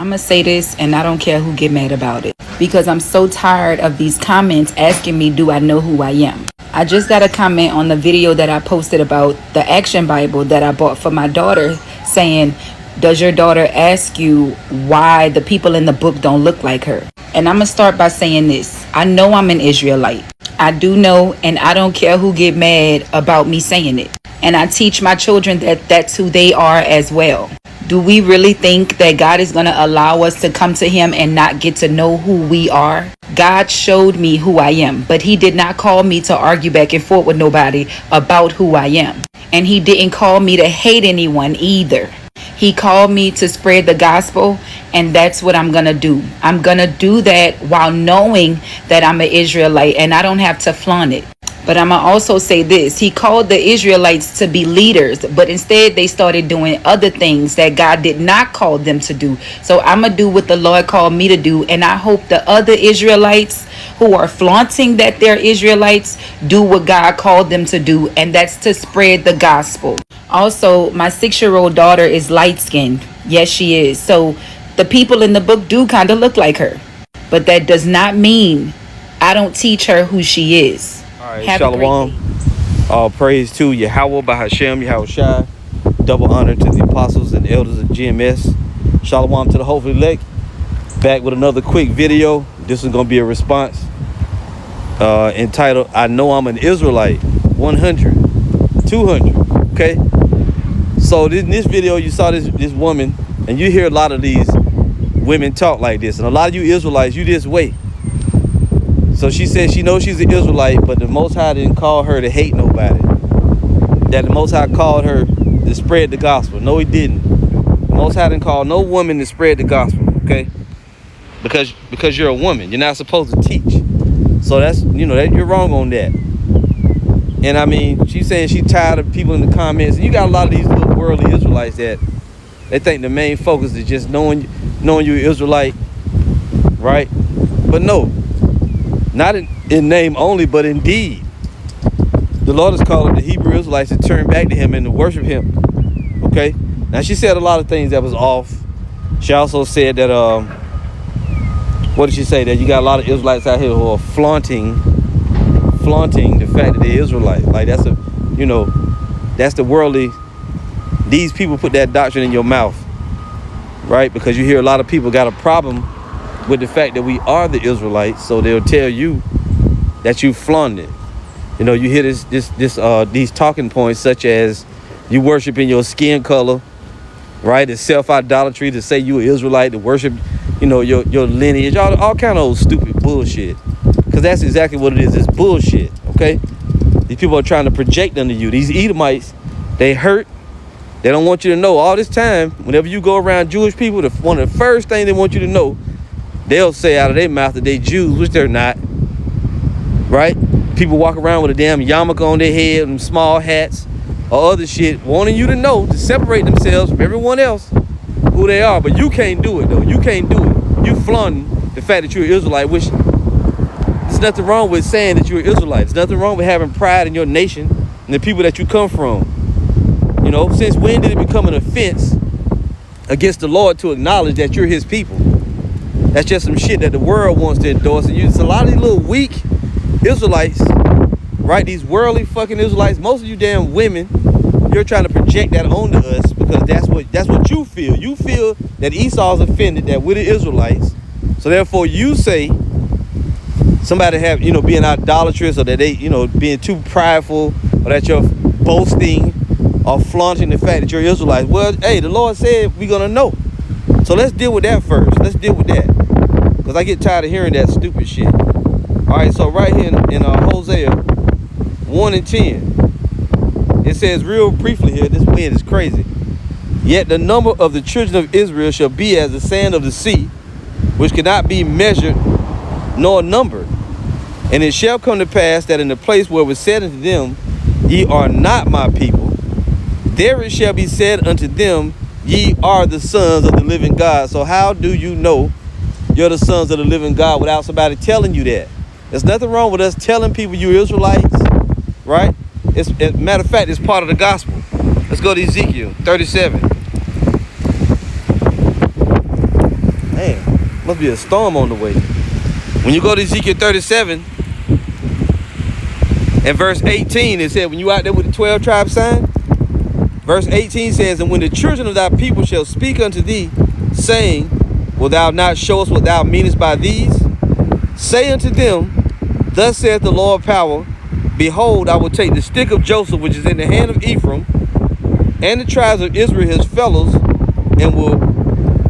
I'm going to say this, and I don't care who get mad about it, because I'm so tired of these comments asking me, do I know who I am? I just got a comment on the video that I posted about the Action Bible that I bought for my daughter, saying, does your daughter ask you why the people in the book don't look like her? And I'm going to start by saying this. I know I'm an Israelite. I do know, and I don't care who get mad about me saying it. And I teach my children that that's who they are as well. Do we really think that God is going to allow us to come to him and not get to know who we are? God showed me who I am, but he did not call me to argue back and forth with nobody about who I am. And he didn't call me to hate anyone either. He called me to spread the gospel, and that's what I'm going to do. I'm going to do that while knowing that I'm an Israelite, and I don't have to flaunt it. But I'm going to also say this. He called the Israelites to be leaders, but instead they started doing other things that God did not call them to do. So I'm going to do what the Lord called me to do, and I hope the other Israelites who are flaunting that they're Israelites do what God called them to do, and that's to spread the gospel. Also, my 6-year-old daughter is light-skinned. Yes, she is. So the people in the book do kind of look like her, but that does not mean I don't teach her who she is. All right, Shalom. All praise to Yahweh, Bahashem, Yahweh Shai. Double honor to the apostles and elders of GMS. Shalom to the hopefully elect. Back with another quick video. This is going to be a response entitled, I Know I'm an Israelite. 100, 200. Okay. So in this video, you saw this woman, and you hear a lot of these women talk like this. And a lot of you Israelites, you just wait. So she said she knows she's an Israelite, but the Most High didn't call her to hate nobody. That the Most High called her to spread the gospel. No, he didn't. The Most High didn't call no woman to spread the gospel, okay? Because you're a woman. You're not supposed to teach. So that's, that you're wrong on that. And I mean, she's saying she's tired of people in the comments. And you got a lot of these little worldly Israelites that they think the main focus is just knowing you're an Israelite, right? But no. Not in name only, but in deed. The Lord is calling the Hebrew Israelites to turn back to him and to worship him. Okay? Now, she said a lot of things that was off. She also said that, what did she say? That you got a lot of Israelites out here who are flaunting the fact that they're Israelite. Like, that's that's the worldly. These people put that doctrine in your mouth, right? Because you hear a lot of people got a problem with the fact that we are the Israelites, so they'll tell you that you flaunt it. You hear these talking points such as you worshiping your skin color, right? It's self-idolatry to say you an Israelite, to worship, your lineage, all kind of old stupid bullshit. Because that's exactly what it is. It's bullshit, okay? These people are trying to project onto you. These Edomites, they hurt. They don't want you to know. All this time, whenever you go around Jewish people, one of the first things they want you to know, they'll say out of their mouth that they Jews, which they're not, right? People walk around with a damn yarmulke on their head and small hats or other shit, wanting you to know, to separate themselves from everyone else who they are. But you can't do it, though. You can't do it. You flaunting the fact that you're an Israelite, which there's nothing wrong with saying that you're an Israelite. There's nothing wrong with having pride in your nation and the people that you come from. Since when did it become an offense against the Lord to acknowledge that you're his people? That's just some shit that the world wants to endorse. And it's a lot of these little weak Israelites, right? These worldly fucking Israelites. Most of you damn women, you're trying to project that onto us because that's what you feel. You feel that Esau's offended that we're the Israelites. So therefore you say somebody have, being idolatrous, or that they, being too prideful, or that you're boasting or flaunting the fact that you're Israelites. Well, hey, the Lord said we're going to know. So let's deal with that first. Let's deal with that. Because I get tired of hearing that stupid shit. All right, so right here in Hosea 1 and 10, it says real briefly here, this wind is crazy. Yet the number of the children of Israel shall be as the sand of the sea, which cannot be measured nor numbered. And it shall come to pass that in the place where it was said unto them, ye are not my people, there it shall be said unto them, ye are the sons of the living God. So how do you know you're the sons of the living God without somebody telling you that? There's nothing wrong with us telling people you're Israelites, right? As a matter of fact, it's part of the gospel. Let's go to Ezekiel 37. Must be a storm on the way. When you go to Ezekiel 37 and verse 18, it said, when you out there with the 12 tribe sign, verse 18 says, and when the children of thy people shall speak unto thee, saying, will thou not show us what thou meanest by these? Say unto them, thus saith the Lord of power, behold, I will take the stick of Joseph, which is in the hand of Ephraim, and the tribes of Israel his fellows, and will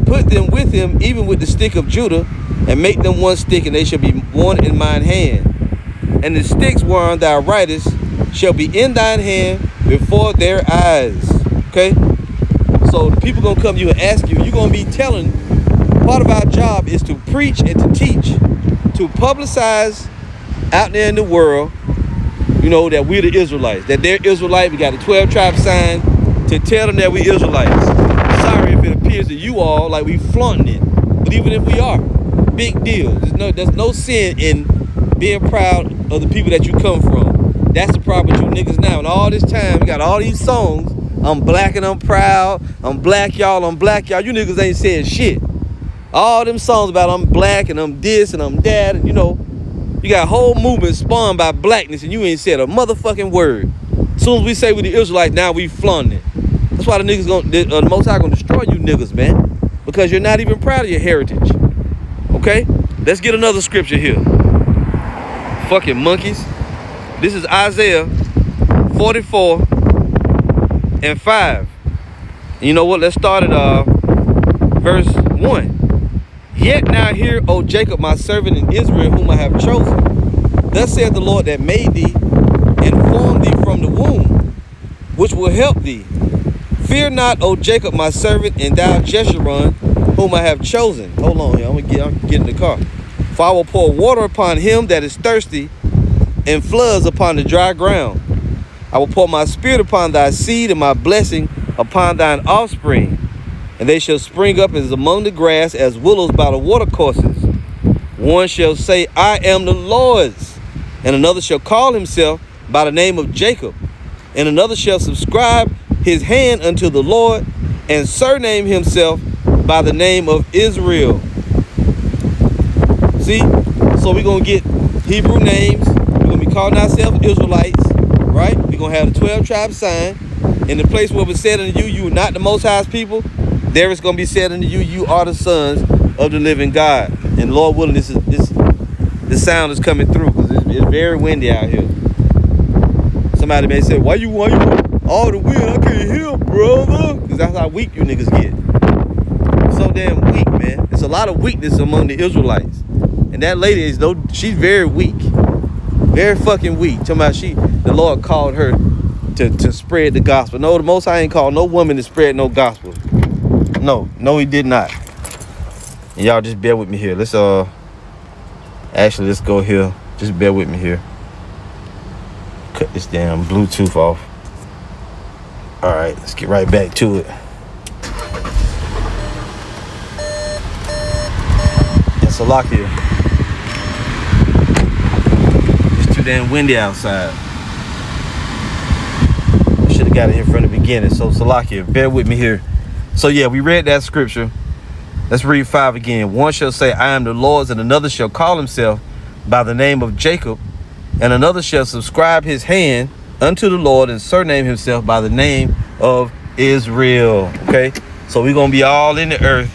put them with him, even with the stick of Judah, and make them one stick, and they shall be one in mine hand. And the sticks whereon thou writest shall be in thine hand before their eyes. Okay? So the people gonna come to you and ask you, you're gonna be telling, part of our job is to preach and to teach, to publicize out there in the world, you know, that we're the Israelites, that they're Israelite. We got a 12 tribe sign to tell them that we Israelites. Sorry if it appears to you all like we flaunting it, but even if we are, big deal. There's no sin in being proud of the people that you come from. That's the problem with you niggas now. And all this time, we got all these songs. I'm black and I'm proud. I'm black, y'all. I'm black, y'all. You niggas ain't saying shit. All them songs about I'm black and I'm this and I'm that, and you know, you got a whole movement spawned by blackness and you ain't said a motherfucking word. As soon as we say we the Israelites, now we flaunting it. That's why the niggas the Most High gonna destroy you niggas, man. Because you're not even proud of your heritage. Okay? Let's get another scripture here. Fucking monkeys. This is Isaiah 44 and 5. And you know what? Let's start at verse 1. Yet now hear, O Jacob, my servant, in Israel, whom I have chosen. Thus saith the Lord that made thee, and formed thee from the womb, which will help thee. Fear not, O Jacob, my servant, and thou Jeshurun, whom I have chosen. Hold on here, I'm gonna get in the car. For I will pour water upon him that is thirsty, and floods upon the dry ground. I will pour my spirit upon thy seed, and my blessing upon thine offspring. And they shall spring up as among the grass, as willows by the watercourses. One shall say, I am the Lord's. And another shall call himself by the name of Jacob. And another shall subscribe his hand unto the Lord, and surname himself by the name of Israel. See? So we're going to get Hebrew names. We're going to be calling ourselves Israelites. Right? We're going to have the 12 tribe sign. In the place where it was said unto you, you are not the Most High's people, there is going to be said unto you, you are the sons of the living God. And Lord willing, this sound is coming through, because it's very windy out here. Somebody may say, why you all the wind? I can't hear, brother. Because that's how weak you niggas get. So damn weak, man. There's a lot of weakness among the Israelites. And that lady she's very weak. Very fucking weak. Talking about the Lord called her to spread the gospel. No, the Most High ain't called no woman to spread no gospel. No, he did not. And y'all just bear with me here. Let's go here. Just bear with me here. Cut this damn Bluetooth off. All right, let's get right back to it. And Salakia. It's too damn windy outside. Should have got it here from the beginning. So Salakia, bear with me here. So yeah, we read that scripture. Let's read 5 again. One shall say, I am the Lord's, and another shall call himself by the name of Jacob, and another shall subscribe his hand unto the Lord, and surname himself by the name of Israel. Okay, so we're gonna be all in the earth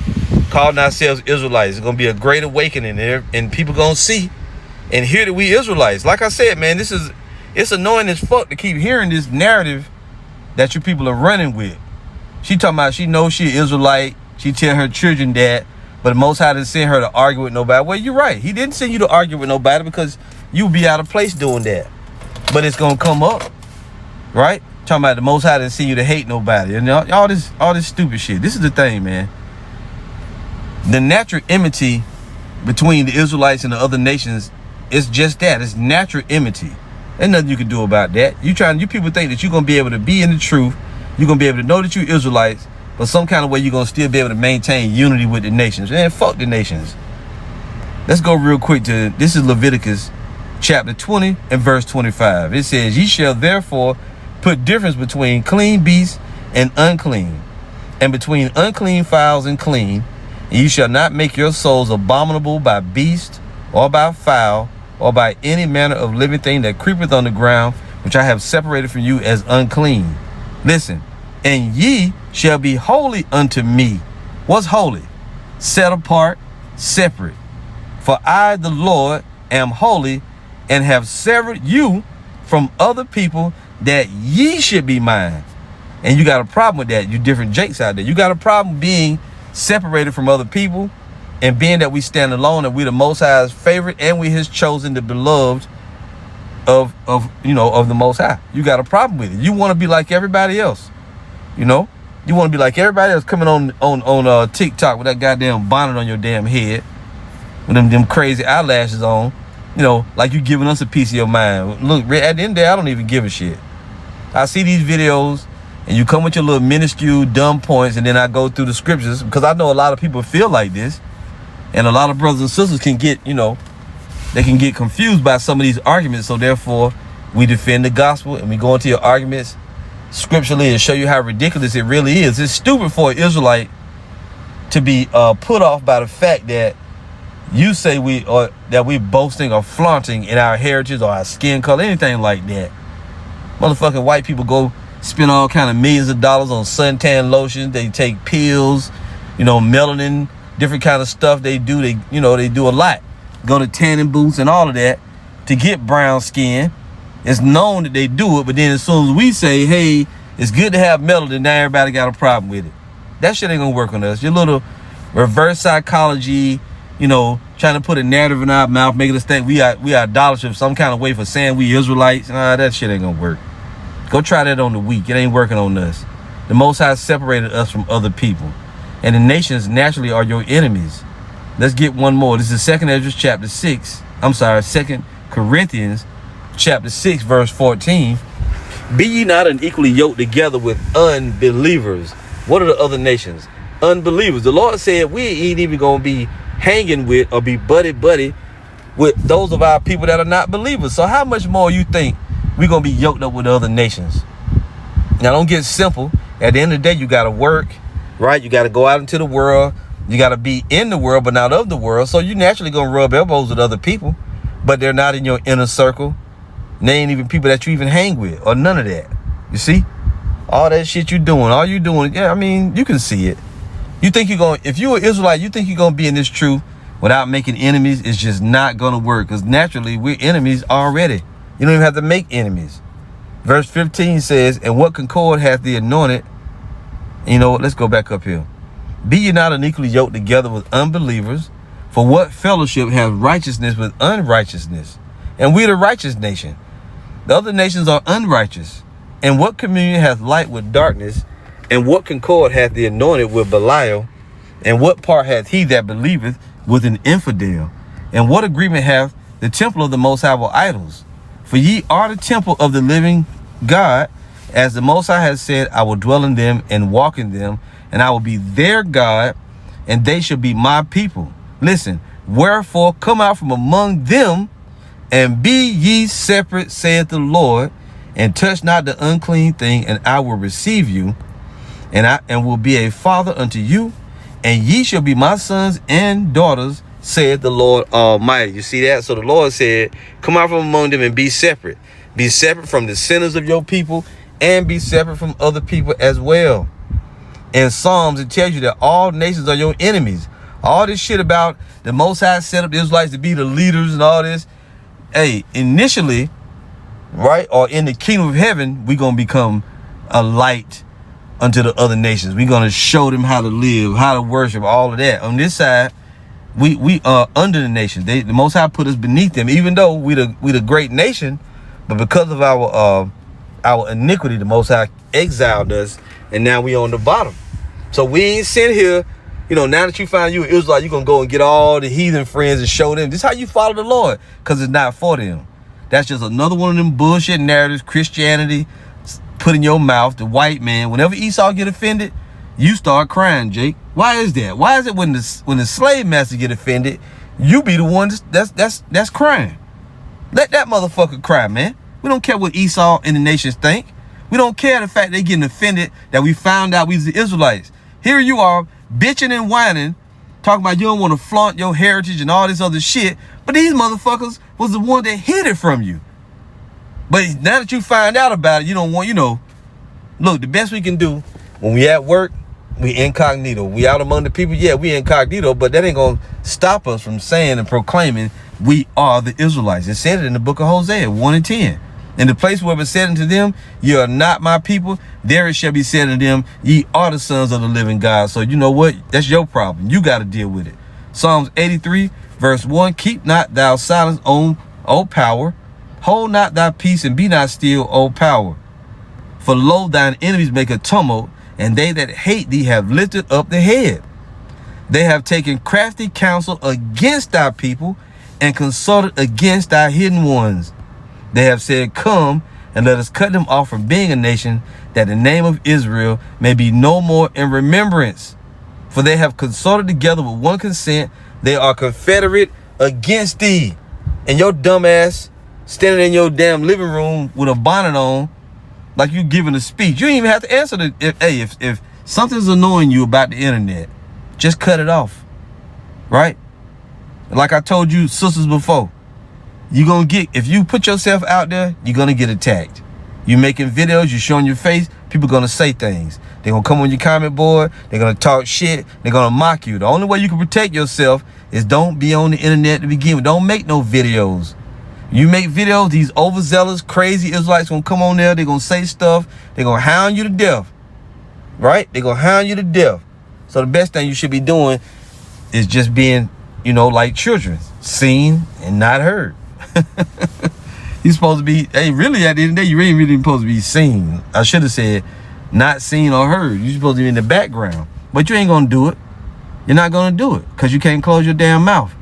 calling ourselves Israelites. It's gonna be a great awakening there, and people gonna see and hear that we Israelites. Like I said, man, it's annoying as fuck to keep hearing this narrative that you people are running with. She talking about she knows she an Israelite. She tell her children that, but the Most High didn't send her to argue with nobody. Well, you're right. He didn't send you to argue with nobody, because you'll be out of place doing that. But it's gonna come up, right? Talking about the Most High didn't send you to hate nobody, and all this stupid shit. This is the thing, man. The natural enmity between the Israelites and the other nations is just that. It's natural enmity. There's nothing you can do about that. You people think that you're gonna be able to be in the truth. You're going to be able to know that you're Israelites, but some kind of way you're going to still be able to maintain unity with the nations. Man, fuck the nations. Let's go real quick to, this is Leviticus chapter 20 and verse 25. It says, ye shall therefore put difference between clean beasts and unclean, and between unclean fowls and clean, And you shall not make your souls abominable by beast, or by fowl, or by any manner of living thing that creepeth on the ground, which I have separated from you as unclean. Listen, and ye shall be holy unto me. What's holy? Set apart, separate. For I, the Lord, am holy, and have severed you from other people, that ye should be mine. And you got a problem with that, you different Jakes out there. You got a problem being separated from other people, and being that we stand alone, and we the Most High's favorite, and we his chosen, the beloved of the Most High. You got a problem with it. You want to be like everybody else. You want to be like everybody else coming on TikTok with that goddamn bonnet on your damn head, with them crazy eyelashes on. Like you giving us a piece of your mind. Look, at the end of the day, I don't even give a shit. I see these videos, and you come with your little minuscule dumb points, and then I go through the scriptures, because I know a lot of people feel like this, and a lot of brothers and sisters can get, they can get confused by some of these arguments. So therefore, we defend the gospel, and we go into your arguments scripturally and show you how ridiculous it really is. It's stupid for an Israelite to be put off by the fact that you say that we boasting or flaunting in our heritage or our skin color, anything like that. Motherfucking white people go spend all kind of millions of dollars on suntan lotion. They take pills, melanin, different kind of stuff they do. They do a lot. Go to tanning booths and all of that to get brown skin. It's known that they do it, but then as soon as we say, hey, it's good to have melanin, now everybody got a problem with it. That shit ain't gonna work on us. Your little reverse psychology, trying to put a narrative in our mouth, making us think we are idolaters some kind of way for saying we Israelites. Nah, that shit ain't gonna work. Go try that on the weak. It ain't working on us. The Most High separated us from other people, and the nations naturally are your enemies. Let's get one more. This is 2 Corinthians chapter 6, verse 14. Be ye not unequally yoked together with unbelievers. What are the other nations? Unbelievers. The Lord said we ain't even gonna be hanging with or be buddy with those of our people that are not believers. So how much more you think we're gonna be yoked up with the other nations? Now don't get simple. At the end of the day, you gotta work, right? You gotta go out into the world. You gotta be in the world but not of the world. So you naturally gonna rub elbows with other people, but they're not in your inner circle. And they ain't even people that you even hang with or none of that. You see? All that shit you doing, all you doing, yeah, I mean, you can see it. You think you're going, if you're an Israelite, you think you're going to be in this truth without making enemies? It's just not going to work, because naturally we're enemies already. You don't even have to make enemies. Verse 15 says, and what concord hath the anointed? Let's go back up here. Be ye not unequally yoked together with unbelievers, for what fellowship hath righteousness with unrighteousness? And we're the righteous nation. The other nations are unrighteous. And what communion hath light with darkness? And what concord hath the anointed with Belial? And what part hath he that believeth with an infidel? And what agreement hath the temple of the Most High with idols? For ye are the temple of the living God, as the Most High has said, I will dwell in them and walk in them, and I will be their God, and they shall be my people. Listen, wherefore come out from among them, and be ye separate, saith the Lord, and touch not the unclean thing, and I will receive you, and will be a father unto you, and ye shall be my sons and daughters, saith the Lord Almighty. You see that? So the Lord said, come out from among them and be separate. Be separate from the sinners of your people, and be separate from other people as well. In Psalms, it tells you that all nations are your enemies. All this shit about the Most High set up the Israelites to be the leaders and all this. Hey, initially, right, or in the kingdom of heaven, we're going to become a light unto the other nations. We're going to show them how to live, how to worship, all of that. On this side, we are under the nations. The Most High put us beneath them, even though we the great nation, but because of our iniquity, the Most High exiled us, and now we on the bottom. So we ain't sitting here, now that you find you an Israelite, you're going to go and get all the heathen friends and show them. This is how you follow the Lord, because it's not for them. That's just another one of them bullshit narratives, Christianity, put in your mouth, the white man. Whenever Esau get offended, you start crying, Jake. Why is that? Why is it when the slave master get offended, you be the one that's crying? Let that motherfucker cry, man. We don't care what Esau and the nations think. We don't care the fact they getting offended that we found out we was the Israelites. Here you are, bitching and whining, Talking about you don't want to flaunt your heritage and all this other shit. But these motherfuckers was the one that hid it from you. But now that you find out about it, you don't want, look, the best we can do when we at work, we incognito. We out among the people, yeah, we incognito, but that ain't gonna stop us from saying and proclaiming we are the Israelites. It said it in the book of Hosea 1 and 10. In the place where it said unto them, ye are not my people, there it shall be said unto them, ye are the sons of the living God. So you know what? That's your problem. You got to deal with it. Psalms 83, verse 1, keep not thou silence, O power. Hold not thy peace and be not still, O power. For lo, thine enemies make a tumult, and they that hate thee have lifted up the head. They have taken crafty counsel against thy people and consulted against thy hidden ones. They have said, come and let us cut them off from being a nation, that the name of Israel may be no more in remembrance. For they have consulted together with one consent. They are confederate against thee. And your dumb ass standing in your damn living room with a bonnet on, like you giving a speech. You don't even have to answer if something's annoying you about the internet, just cut it off. Right? Like I told you sisters before, if you put yourself out there, you're gonna get attacked. You making videos, you showing your face, people gonna say things. They're gonna come on your comment board, they're gonna talk shit, they're gonna mock you. The only way you can protect yourself is don't be on the internet to begin with. Don't make no videos. You make videos, these overzealous, crazy Israelites gonna come on there, they're gonna say stuff, they're gonna hound you to death. Right? They're gonna hound you to death. So the best thing you should be doing is just being, like children, seen and not heard. You're supposed to be, really at the end of the day, you ain't really supposed to be seen. I should have said not seen or heard. You're supposed to be in the background. But you ain't gonna do it. You're not gonna do it because you can't close your damn mouth.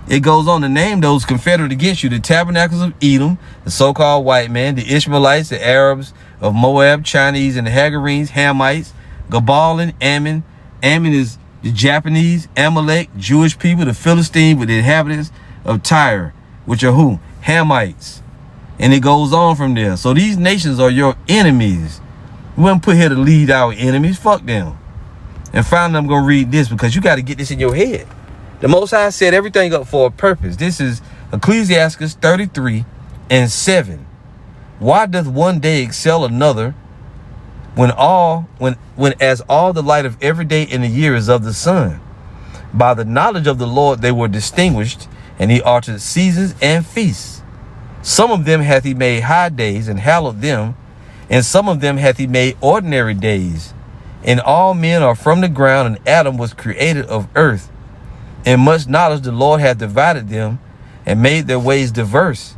It goes on to name those confederate against you: the tabernacles of Edom, the so-called white man, the Ishmaelites, the Arabs of Moab, Chinese, and the Hagarenes, Hamites, Gabal and Ammon. Ammon is the Japanese, Amalek, Jewish people, the Philistines with the inhabitants of Tyre, which are who? Hamites. And it goes on from there. So these nations are your enemies. We weren't put here to lead our enemies. Fuck them. And finally, I'm going to read this because you got to get this in your head. The Most High set everything up for a purpose. This is Ecclesiastes 33 and 7. Why doth one day excel another when as all the light of every day in the year is of the sun? By the knowledge of the Lord they were distinguished, and he altered seasons and feasts. Some of them hath he made high days and hallowed them, and some of them hath he made ordinary days. And all men are from the ground, and Adam was created of earth. In much knowledge the Lord hath divided them, and made their ways diverse.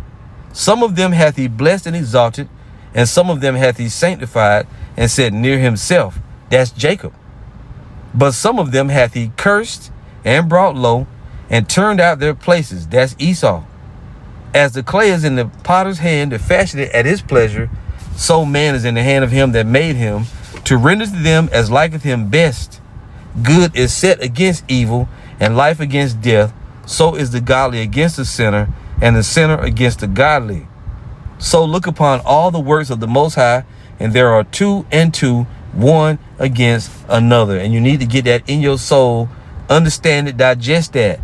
Some of them hath he blessed and exalted, and some of them hath he sanctified, and set near himself. That's Jacob. But some of them hath he cursed, and brought low, and turned out their places. That's Esau. As the clay is in the potter's hand to fashion it at his pleasure, so man is in the hand of him that made him, to render to them as liketh him best. Good is set against evil, and life against death. So is the godly against the sinner, and the sinner against the godly. So look upon all the works of the Most High, and there are two and two, one against another. And you need to get that in your soul, understand it, digest that.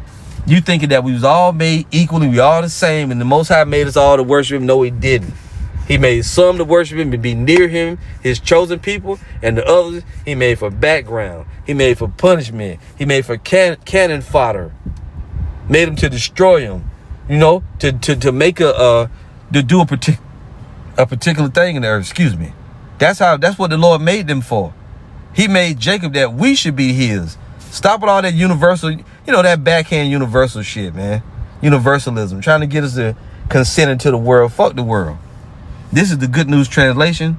You thinking that we was all made equally, we all the same, and the Most High made us all to worship him. No, he didn't. He made some to worship him and be near him, his chosen people, and the others he made for background. He made for punishment. He made for cannon fodder. Made them to destroy him, to make to do a particular thing in the earth. Excuse me. That's what the Lord made them for. He made Jacob that we should be his. Stop with all that universal, that backhand universal shit, man. Universalism, trying to get us to consent into the world. Fuck the world. This is the Good News Translation.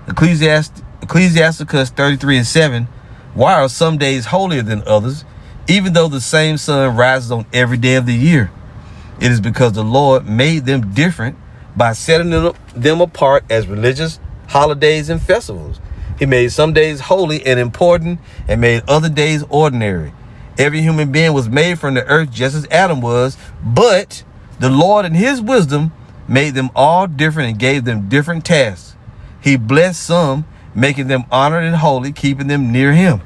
Ecclesiasticus 33 and 7. Why are some days holier than others, even though the same sun rises on every day of the year? It is because the Lord made them different by setting them apart as religious holidays and festivals. He made some days holy and important and made other days ordinary. Every human being was made from the earth just as Adam was, but the Lord in his wisdom made them all different and gave them different tasks. He blessed some, making them honored and holy, keeping them near him.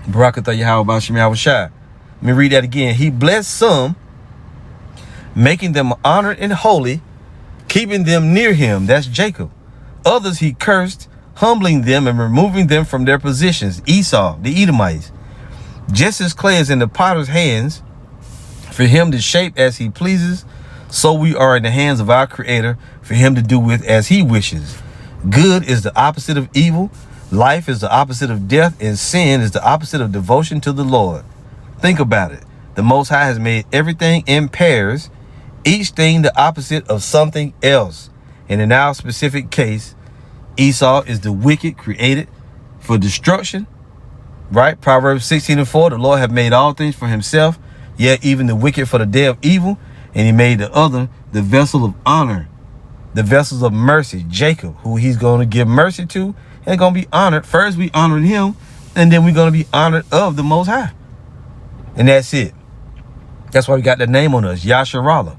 Barakatah Yahweh Bashim Yahweh Shai. Let me read that again. He blessed some, making them honored and holy, keeping them near him. That's Jacob. Others he cursed, humbling them and removing them from their positions. Esau, the Edomites. Just as clay is in the potter's hands, for him to shape as he pleases, so we are in the hands of our Creator, for him to do with as he wishes. Good is the opposite of evil. Life is the opposite of death, and sin is the opposite of devotion to the Lord. Think about it. The Most High has made everything in pairs, each thing the opposite of something else. And in our specific case, Esau is the wicked created for destruction, right? Proverbs 16:4, the Lord hath made all things for himself, yet even the wicked for the day of evil. And he made the other the vessel of honor, the vessels of mercy, Jacob, who he's going to give mercy to and going to be honored. First, we honored him, and then we're going to be honored of the Most High. And that's it. That's why we got that name on us, Yasharallah.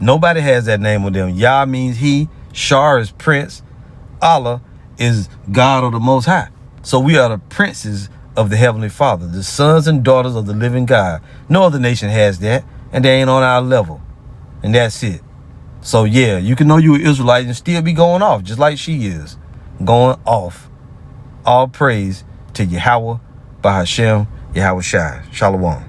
Nobody has that name on them. Yah means he, Shar is prince, Allah is God or the Most High. So we are the princes of the Heavenly Father, the sons and daughters of the living God. No other nation has that, and they ain't on our level. And that's it. So yeah, you can know you're an Israelite and still be going off, just like she is. Going off. All praise to Yahweh, Bahashem, Yahweh Shai. Shalom.